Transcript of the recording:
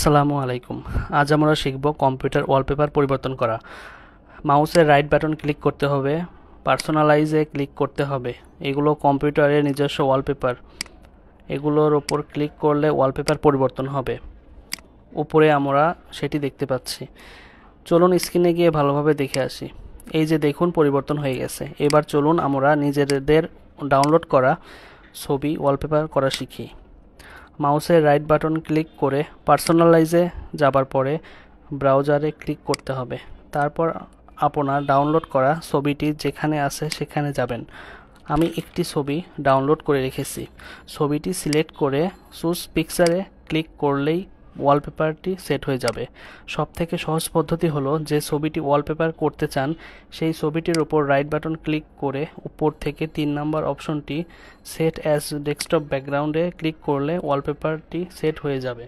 আসসালামু আলাইকুম। আজ আমরা শিখব কম্পিউটার ওয়ালপেপার পরিবর্তন করা। মাউসের রাইট বাটন ক্লিক করতে হবে, পার্সোনালাইজে ক্লিক করতে হবে। এগুলো কম্পিউটারের নিজস্ব ওয়ালপেপার। এগুলোর ওপর ক্লিক করলে ওয়ালপেপার পরিবর্তন হবে। উপরে আমরা সেটি দেখতে পাচ্ছি। চলুন স্ক্রিনে গিয়ে ভালোভাবে দেখে আসি। এই যে দেখুন পরিবর্তন হয়ে গেছে। এবার চলুন আমরা নিজেদের ডাউনলোড করা ছবি ওয়ালপেপার করা শিখি। মাউসের রাইট বাটন ক্লিক করে পার্সোনালাইজে যাবার পরে ব্রাউজারে ক্লিক করতে হবে। তারপর আপনার ডাউনলোড করা ছবিটি যেখানে আছে সেখানে যাবেন। আমি একটি ছবি ডাউনলোড করে রেখেছি। ছবিটি সিলেক্ট করে চুজ পিকচারে ক্লিক করলেই ওয়ালপেপারটি সেট হয়ে যাবে। সবথেকে সহজ পদ্ধতি হলো যে ছবিটি ওয়ালপেপার করতে চান সেই ছবিটির উপর রাইট বাটন ক্লিক করে উপর থেকে 3 নম্বর অপশনটি সেট অ্যাজ ডেস্কটপ ব্যাকগ্রাউন্ডে ক্লিক করলে ওয়ালপেপারটি সেট হয়ে যাবে।